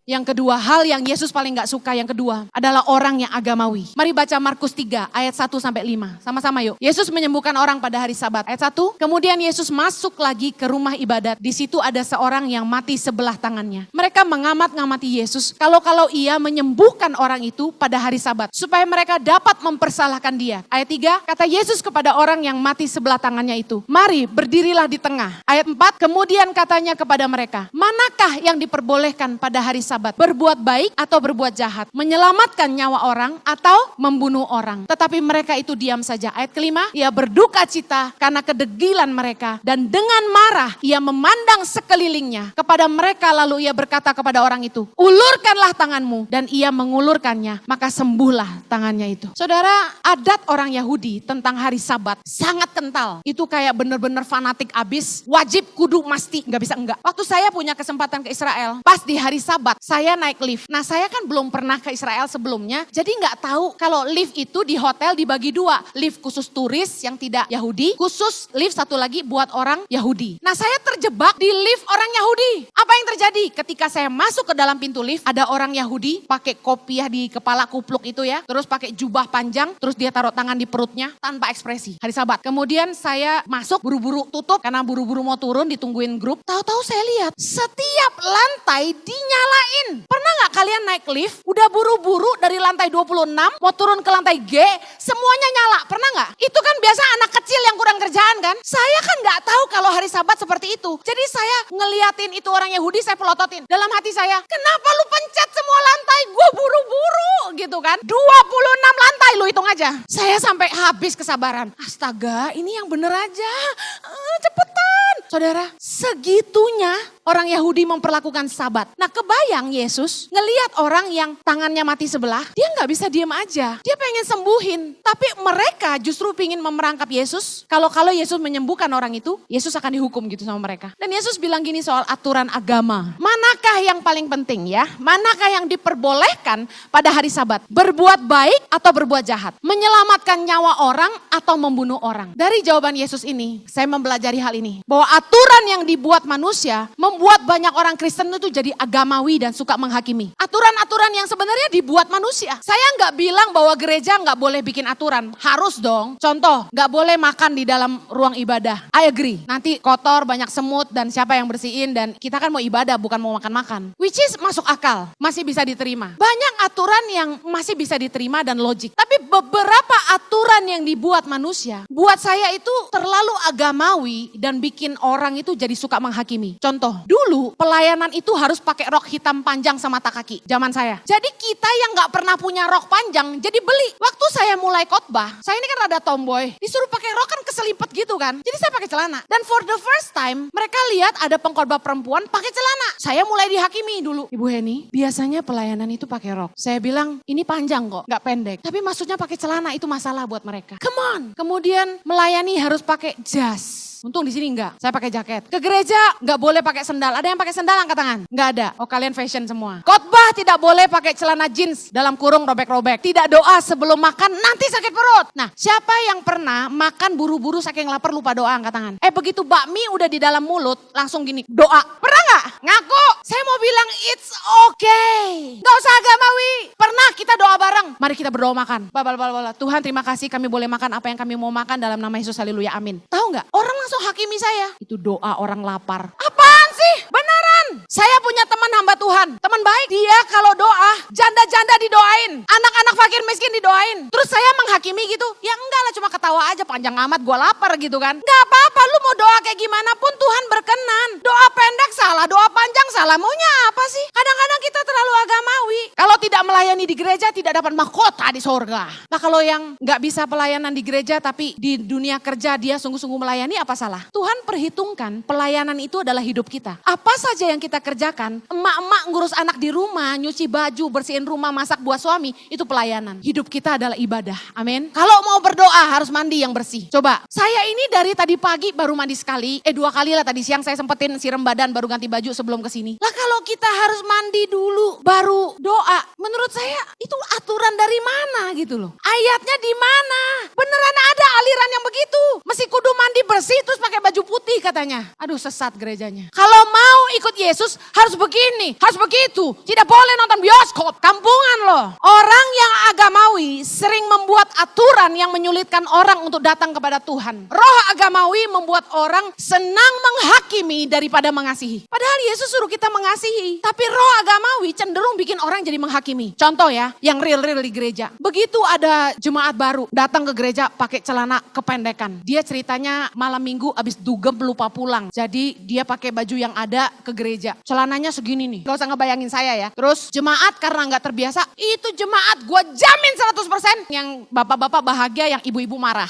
Yang kedua, hal yang Yesus paling gak suka yang kedua adalah orang yang agamawi. Mari baca Markus 3 ayat 1-5. Sama-sama yuk. Yesus menyembuhkan orang pada hari Sabat. Ayat 1, kemudian Yesus masuk lagi ke rumah ibadat. Di situ ada seorang yang mati sebelah tangannya. Mereka mengamat-ngamati Yesus kalau ia menyembuhkan orang itu pada hari Sabat. Supaya mereka dapat mempersalahkan dia. Ayat 3, kata Yesus kepada orang yang mati sebelah tangannya itu, mari berdirilah di tengah. Ayat 4, kemudian katanya kepada mereka, manakah yang diperbolehkan pada hari Sabat? Berbuat baik atau berbuat jahat? Menyelamatkan nyawa orang atau membunuh orang? Tetapi mereka itu diam saja. Ayat kelima, ia berduka cita karena kedegilan mereka. Dan dengan marah ia memandang sekelilingnya kepada mereka, lalu ia berkata kepada orang itu, ulurkanlah tanganmu. Dan ia mengulurkannya, maka sembuhlah tangannya itu. Saudara, adat orang Yahudi tentang hari Sabat sangat kental. Itu kayak bener-bener fanatik abis, wajib, kudu, mesti, gak bisa enggak. Waktu saya punya kesempatan ke Israel, pas di hari Sabat, saya naik lift. Nah, saya kan belum pernah ke Israel sebelumnya, jadi nggak tahu kalau lift itu di hotel dibagi dua. Lift khusus turis yang tidak Yahudi, khusus lift satu lagi buat orang Yahudi. Nah, saya terjebak di lift orang Yahudi. Apa yang terjadi? Ketika saya masuk ke dalam pintu lift, ada orang Yahudi pakai kopiah di kepala, kupluk itu ya, terus pakai jubah panjang, terus dia taruh tangan di perutnya tanpa ekspresi. Hari Sabat. Kemudian saya masuk, buru-buru tutup karena buru-buru mau turun, ditungguin grup. Tahu-tahu saya lihat setiap lantai dinyalain. Pernah gak kalian naik lift, udah buru-buru dari lantai 26, mau turun ke lantai G, semuanya nyala, pernah gak? Itu kan biasa anak kecil yang kurang kerjaan kan? Saya kan gak tahu kalau hari Sabat seperti itu. Jadi saya ngeliatin itu orang Yahudi, saya pelototin. Dalam hati saya, kenapa lu pencet semua lantai? Gue buru-buru gitu kan. 26 lantai lu hitung aja. Saya sampai habis kesabaran. Astaga, ini yang bener aja. Cepetan. Saudara, segitunya orang Yahudi memperlakukan Sabat. Nah, kebayang Yesus ngelihat orang yang tangannya mati sebelah, dia nggak bisa diem aja. Dia pengen sembuhin. Tapi mereka justru ingin memerangkap Yesus. Kalau Yesus menyembuhkan orang itu, Yesus akan dihukum gitu sama mereka. Dan Yesus bilang gini soal aturan agama. Manakah yang paling penting ya? Manakah yang diperbolehkan pada hari Sabat? Berbuat baik atau berbuat jahat? Menyelamatkan nyawa orang atau membunuh orang? Dari jawaban Yesus ini, saya mempelajari hal ini. Bahwa aturan yang dibuat manusia membuat banyak orang Kristen itu jadi agamawi dan suka menghakimi. Aturan-aturan yang sebenarnya dibuat manusia. Saya nggak bilang bahwa gereja nggak boleh bikin aturan. Harus dong. Contoh, nggak boleh makan di dalam ruang ibadah. I agree. Nanti kotor, banyak semut dan siapa yang bersihin, dan kita kan mau ibadah bukan mau makan-makan. Which is masuk akal. Masih bisa diterima. Banyak aturan yang masih bisa diterima dan logik. Tapi beberapa aturan yang dibuat manusia, buat saya itu terlalu agamawi dan bikin orang itu jadi suka menghakimi. Contoh, dulu pelayanan itu harus pakai rok hitam panjang sama tak kaki, zaman saya. Jadi kita yang gak pernah punya rok panjang, jadi beli. Waktu saya mulai khotbah, saya ini kan rada tomboy, disuruh pakai rok kan keselipet gitu kan. Jadi saya pakai celana. Dan for the first time, mereka lihat ada pengkhotbah perempuan pakai celana. Saya mulai dihakimi dulu. Ibu Heni, biasanya pelayanan itu pakai rok. Saya bilang, ini panjang kok, gak pendek. Tapi maksudnya pakai celana itu masalah buat mereka. Come on. Kemudian melayani harus pakai jas. Untung di sini enggak, saya pakai jaket. Ke gereja enggak boleh pakai sendal. Ada yang pakai sendal angkat tangan? Enggak ada. Oh, kalian fashion semua. Khotbah tidak boleh pakai celana jeans dalam kurung robek-robek. Tidak doa sebelum makan, nanti sakit perut. Nah, siapa yang pernah makan buru-buru saking lapar lupa doa angkat tangan? Begitu bakmi udah di dalam mulut, langsung gini, doa. Pernah enggak? Ngaku. Saya mau bilang it's okay. Enggak usah agamawi. Pernah kita doa bareng. Mari kita berdoa makan. Tuhan, terima kasih kami boleh makan apa yang kami mau makan dalam nama Yesus, haleluya, amin. Tahu enggak? Orang langsung hakimi saya. Itu doa orang lapar. Apaan sih? Beneran. Saya punya teman hamba Tuhan. Teman baik. Dia kalau doa, janda-janda didoain. Anak-anak fakir miskin didoain. Terus saya menghakimi gitu. Ya enggak lah, cuma ketawa aja, panjang amat, gue lapar gitu kan. Enggak apa-apa, lu mau doa kayak gimana pun Tuhan berkenan. Doa pendek salah, doa panjang salah. Maunya apa sih? Kadang-kadang kita terlalu agamawi. Kalau tidak melayani di gereja, tidak dapat mahkota di sorga. Nah, kalau yang nggak bisa pelayanan di gereja tapi di dunia kerja dia sungguh-sungguh melayani, apa salah? Tuhan perhitungkan pelayanan itu adalah hidup kita. Apa saja yang kita kerjakan, emak-emak ngurus anak di rumah, nyuci baju, bersihin rumah, masak buat suami, itu pelayanan. Hidup kita adalah ibadah. Amin. Kalau mau berdoa harus mandi yang bersih. Coba, saya ini dari tadi pagi baru mandi sekali, 2 kali lah tadi siang saya sempetin siram badan baru ganti baju sebelum kesini. Lah kalau kita harus mandi dulu baru doa, menurut saya itu aturan dari mana gitu loh. Ayatnya di mana? Beneran ada aliran yang begitu. Mesti kudu mandi bersih terus pakai baju putih mengasihi katanya. Aduh, sesat gerejanya. Kalau mau ikut Yesus harus begini, harus begitu. Tidak boleh nonton bioskop. Kampungan loh. Orang yang agamawi sering membuat aturan yang menyulitkan orang untuk datang kepada Tuhan. Roh agamawi membuat orang senang menghakimi daripada mengasihi. Padahal Yesus suruh kita mengasihi. Tapi roh agamawi cenderung bikin orang jadi menghakimi. Contoh ya, yang real-real di gereja. Begitu ada jemaat baru datang ke gereja pakai celana kependekan. Dia ceritanya malam minggu abis dugem lupa pulang. Jadi dia pakai baju yang ada ke gereja. Celananya segini nih. Gak usah ngebayangin saya ya. Terus jemaat karena gak terbiasa. Itu jemaat gue jamin 100%. Yang bapak-bapak bahagia, yang ibu-ibu marah.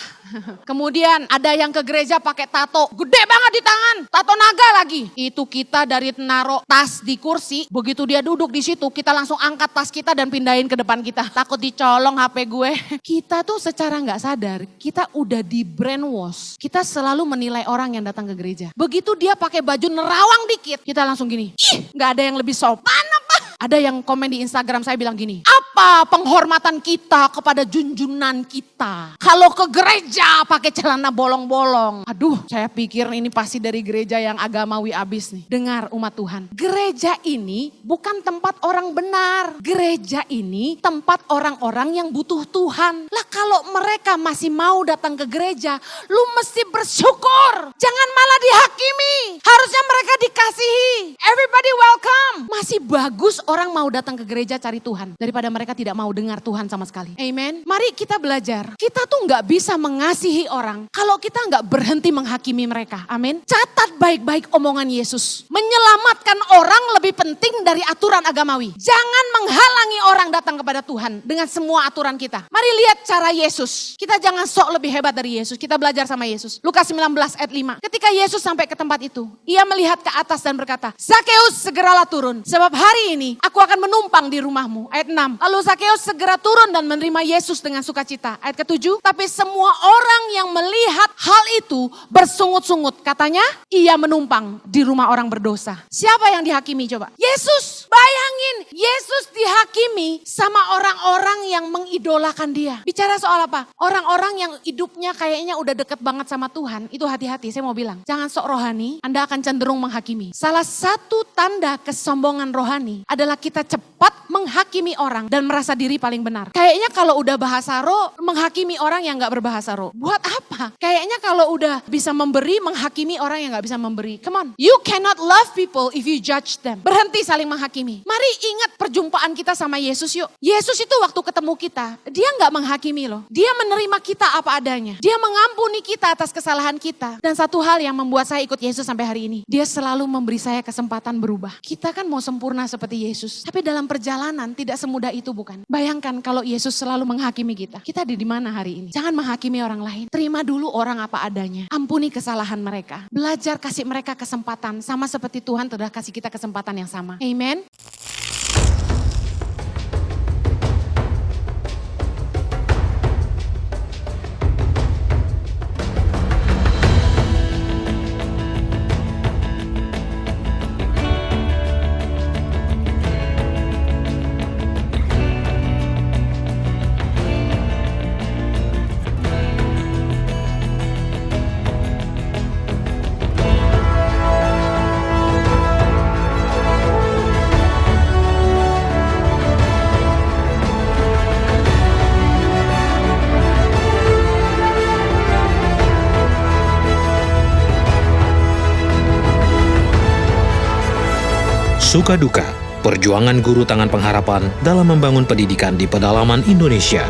Kemudian ada yang ke gereja pakai tato. Gede banget di tangan. Tato naga lagi. Itu kita dari naruh tas di kursi. Begitu dia duduk di situ, kita langsung angkat tas kita dan pindahin ke depan kita. Takut dicolong HP gue. Kita tuh secara gak sadar, kita udah di brainwash. Kita selalu menilai orang yang datang ke gereja. Begitu dia pakai baju nerawang dikit, kita langsung gini. Ih, gak ada yang lebih sopan apa? Ada yang komen di Instagram saya bilang gini. Apa penghormatan kita kepada junjunan kita? Kalau ke gereja pakai celana bolong-bolong. Aduh, saya pikir ini pasti dari gereja yang agamawi abis nih. Dengar umat Tuhan. Gereja ini bukan tempat orang benar. Gereja ini tempat orang-orang yang butuh Tuhan. Lah kalau mereka masih mau datang ke gereja, lu mesti bersyukur. Jangan malah dihakimi. Harusnya mereka dikasihi. Everybody welcome. Masih bagus orang mau datang ke gereja cari Tuhan daripada mereka tidak mau dengar Tuhan sama sekali. Amen. Mari kita belajar. Kita tuh gak bisa mengasihi orang kalau kita gak berhenti menghakimi mereka. Amin. Catat baik-baik omongan Yesus. Menyelamatkan orang lebih penting dari aturan agamawi. Jangan menghalangi orang datang kepada Tuhan dengan semua aturan kita. Mari lihat cara Yesus. Kita jangan sok lebih hebat dari Yesus. Kita belajar sama Yesus. Lukas 19 ayat 5. Ketika Yesus sampai ke tempat itu, ia melihat ke atas dan berkata, Zakeus segeralah turun. Sebab hari ini aku akan menumpang di rumahmu. Ayat 6. Lalu Zakeus segera turun dan menerima Yesus dengan sukacita. Ayat ke-7. Tapi semua orang yang melihat hal itu bersungut-sungut. Katanya, ia menumpang di rumah orang berdosa. Siapa yang dihakimi coba? Yesus. Bayangin, Yesus dihakimi sama orang-orang yang mengidolakan dia. Bicara soal apa? Orang-orang yang hidupnya kayaknya udah deket banget sama Tuhan. Itu hati-hati, saya mau bilang. Jangan sok rohani, Anda akan cenderung menghakimi. Salah satu tanda kesombongan rohani adalah kita cepat menghakimi orang dan merasa diri paling benar. Kayaknya kalau udah bahasa roh, menghakimi orang yang gak berbahasa roh. Buat apa? Kayaknya kalau udah bisa memberi, menghakimi orang yang gak bisa memberi. Come on. You cannot love people if you judge them. Berhenti saling menghakimi. Mari ingat perjumpaan kita sama Yesus yuk. Yesus itu waktu ketemu kita, dia gak menghakimi loh. Dia menerima kita apa adanya. Dia mengampuni kita atas kesalahan kita. Dan satu hal yang membuat saya ikut Yesus sampai hari ini. Dia selalu memberi saya kesempatan berubah. Kita kan mau sempurna seperti Yesus. Tapi dalam perjalanan tidak semudah itu bukan. Bayangkan kalau Yesus selalu menghakimi kita. Kita ada di mana hari ini? Jangan menghakimi orang lain. Terima dulu orang apa adanya. Ampuni kesalahan mereka. Belajar kasih mereka kesempatan. Sama seperti Tuhan telah kasih kita kesempatan yang sama. Amen. Suka duka, perjuangan guru tangan pengharapan dalam membangun pendidikan di pedalaman Indonesia.